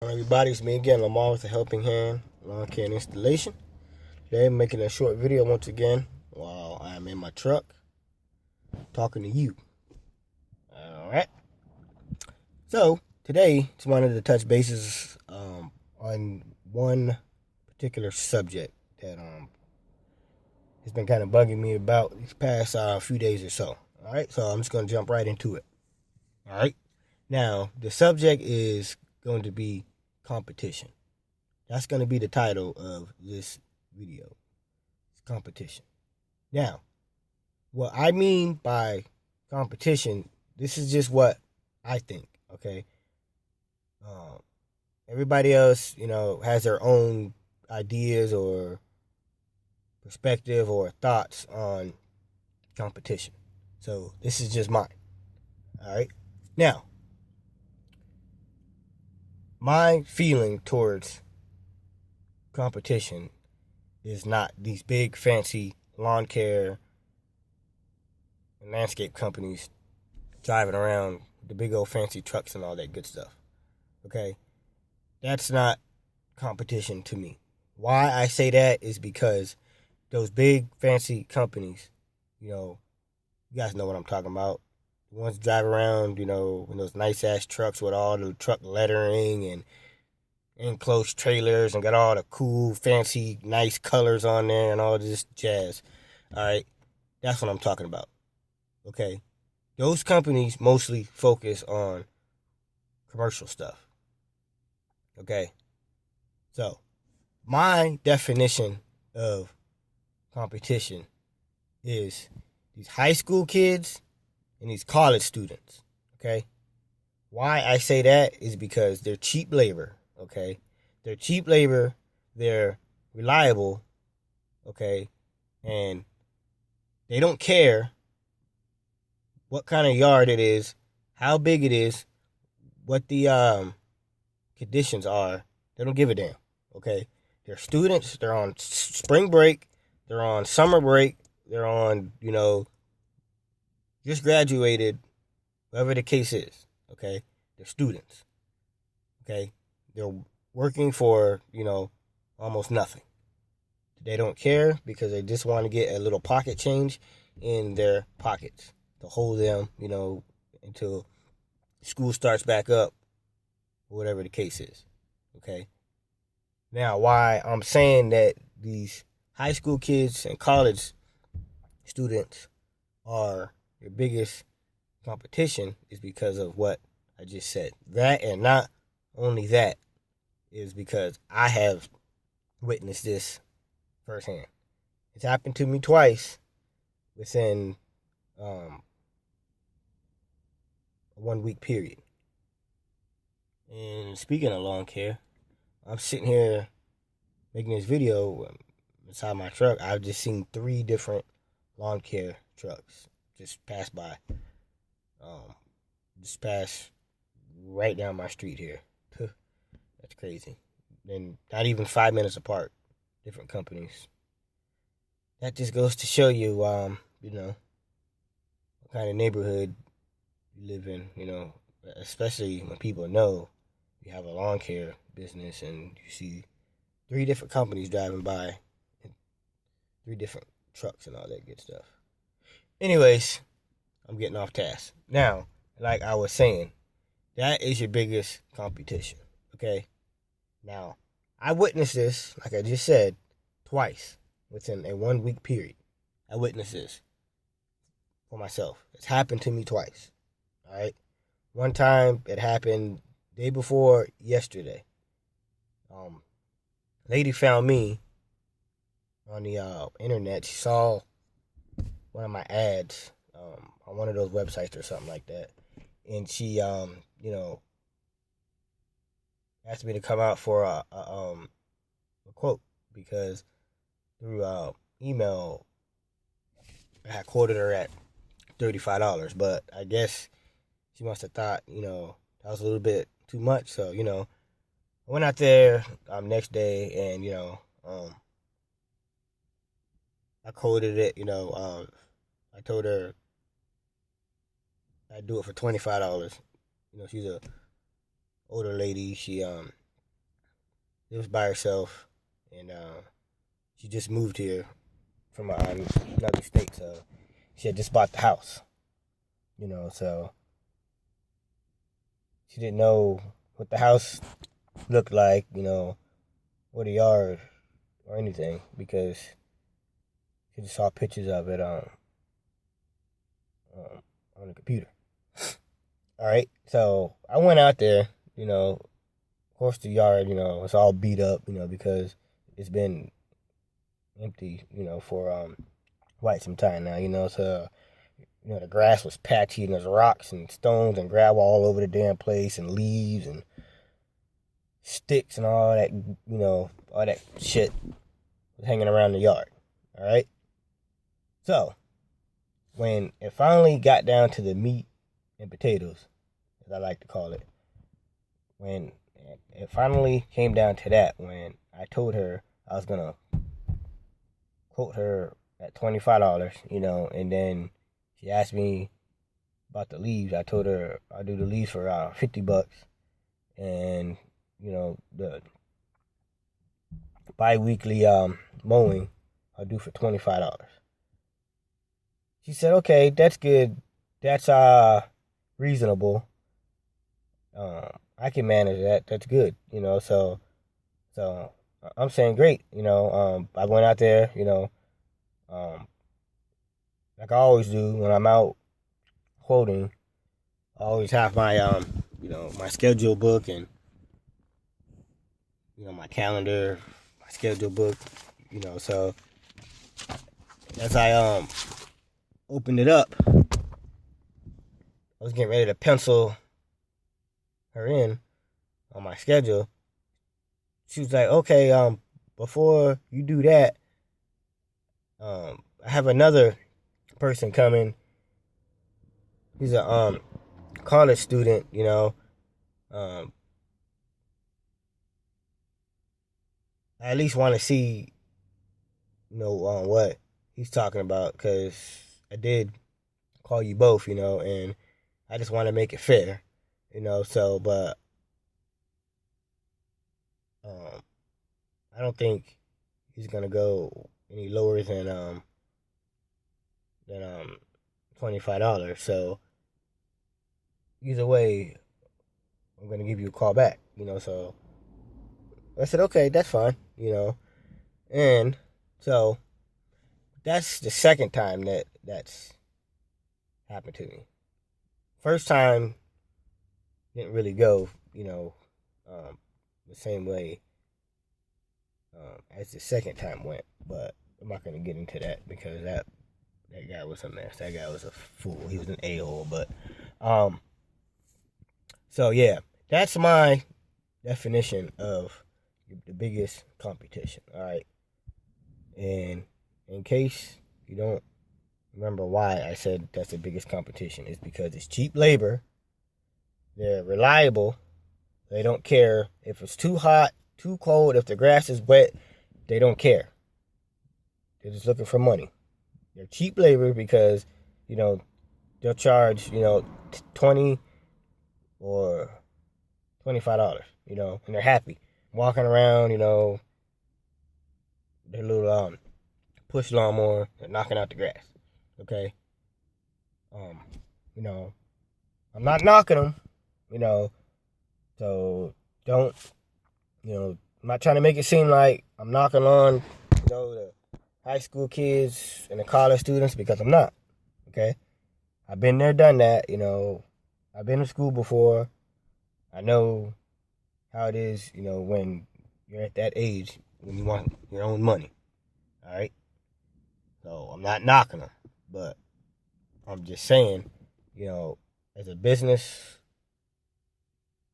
Everybody, it's me again, Lamar with a helping hand, lawn care and installation. Today I'm making a short video once again while I'm in my truck talking to you. Alright. So today just wanted to touch bases on one particular subject that has been kind of bugging me about these past few days or so. Alright, so I'm just gonna jump right into it. Alright. Now the subject is going to be competition. That's going to be the title of this video. It's competition. Now, what I mean by competition, this is just what I think, okay? Everybody else, has their own ideas or perspective or thoughts on competition. So this is just mine. All right? Now, my feeling towards competition is not these big fancy lawn care and landscape companies driving around the big old fancy trucks and all that good stuff. Okay? That's not competition to me. Why I say that is because those big fancy companies, you guys know what I'm talking about. The ones that drive around, in those nice ass trucks with all the truck lettering and enclosed trailers and got all the cool, fancy, nice colors on there and all this jazz. All right, that's what I'm talking about. Okay, those companies mostly focus on commercial stuff. Okay, so my definition of competition is these high school kids and these college students. Okay, why I say that is because they're cheap labor. Okay, they're cheap labor, they're reliable, okay, and they don't care what kind of yard it is, how big it is, what the conditions are. They don't give a damn, okay? They're students, they're on spring break, they're on summer break, they're on, just graduated, whatever the case is, okay? They're students, okay? They're working for, almost nothing. They don't care because they just want to get a little pocket change in their pockets to hold them, until school starts back up, whatever the case is. Okay? Now, why I'm saying that these high school kids and college students are your biggest competition is because of what I just said. That, and not only that, is because I have witnessed this firsthand. It's happened to me twice within a 1 week period. And speaking of lawn care, I'm sitting here making this video inside my truck. I've just seen 3 different lawn care trucks just pass by. Just pass right down my street here. That's crazy. And not even 5 minutes apart. Different companies. That just goes to show you, what kind of neighborhood you live in, especially when people know you have a lawn care business and you see 3 different companies driving by and 3 different trucks and all that good stuff. Anyways, I'm getting off task. Now, like I was saying, that is your biggest competition, okay? Now, I witnessed this, like I just said, twice within a 1 week period. I witnessed this for myself. It's happened to me twice. All right. One time it happened day before yesterday. Lady found me on the internet. She saw one of my ads on one of those websites or something like that, and she asked me to come out for a quote because through email I had quoted her at $35, but I guess she must have thought that was a little bit too much. So I went out there next day and I quoted it. I told her I'd do it for $25. She's a older lady. She lives by herself, and she just moved here from another state, so she had just bought the house, so she didn't know what the house looked like, or the yard or anything, because she just saw pictures of it on the computer. All right, so I went out there, of course the yard, it's all beat up, because it's been empty, for quite some time now, so the grass was patchy and there's rocks and stones and gravel all over the damn place and leaves and sticks and all that, all that shit was hanging around the yard. All right. So when it finally got down to the meat and potatoes, as I like to call it, when it finally came down to that, when I told her I was gonna quote her at $25, and then she asked me about the leaves. I told her I'll do the leaves for $50, and the bi-weekly mowing I'll do for $25. She said, "Okay, that's good. That's reasonable. I can manage that. That's good, So I'm saying great, I went out there, like I always do when I'm out quoting. I always have my my schedule book and my calendar, my schedule book, So as I opened it up, I was getting ready to pencil her in on my schedule. She was like, "Okay, before you do that, I have another person coming. He's a college student, I at least want to see, what he's talking about, because I did call you both, and I just want to make it fair, so, but I don't think he's gonna go any lower than $25. So either way, I'm gonna give you a call back, So I said, okay, that's fine, And so that's the second time that's happened to me. First time didn't really go, the same way as the second time went. But I'm not gonna get into that, because that guy was a mess. That guy was a fool. He was an a-hole. But so yeah, that's my definition of the biggest competition. All right, and in case you don't remember why I said that's the biggest competition, it's because it's cheap labor. They're reliable. They don't care if it's too hot, too cold. If the grass is wet, they don't care. They're just looking for money. They're cheap labor because, they'll charge, $20 or $25, and they're happy. Walking around, their little push lawnmower, they're knocking out the grass. Okay? I'm not knocking them, so don't, I'm not trying to make it seem like I'm knocking on, the high school kids and the college students, because I'm not. Okay? I've been there, done that, I've been to school before. I know how it is, when you're at that age, when you want your own money. All right? So I'm not knocking them, but I'm just saying, as a business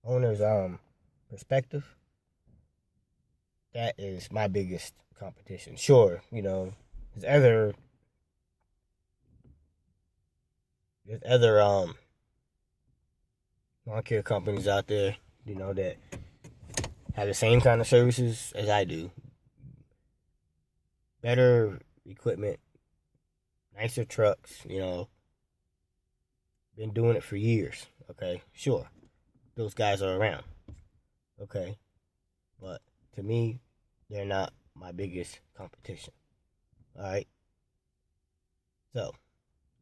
owner's perspective, that is my biggest competition. Sure, there's other lawn care companies out there, that have the same kind of services as I do. Better equipment, nicer trucks, been doing it for years. Okay, sure, those guys are around. Okay, but to me, they're not my biggest competition. All right. So,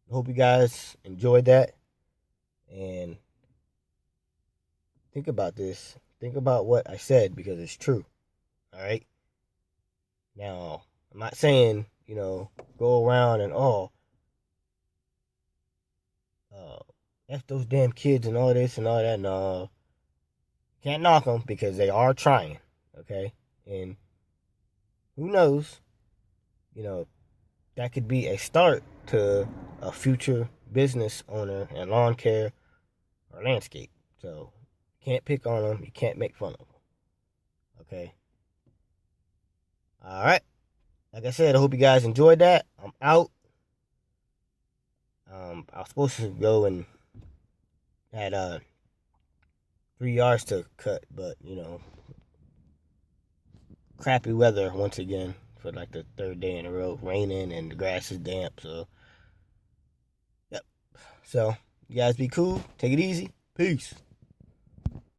I hope you guys enjoyed that. And think about this. Think about what I said because it's true. All right. Now, I'm not saying, go around and, F those damn kids and all this and all that. No, can't knock them because they are trying. Okay. And who knows, that could be a start to a future business owner in lawn care or landscape. So, can't pick on them. You can't make fun of them. Okay. All right. Like I said, I hope you guys enjoyed that. I'm out. I was supposed to go and had 3 yards to cut, but crappy weather once again for like the third day in a row, raining and the grass is damp. So, yep. So, you guys be cool. Take it easy. Peace.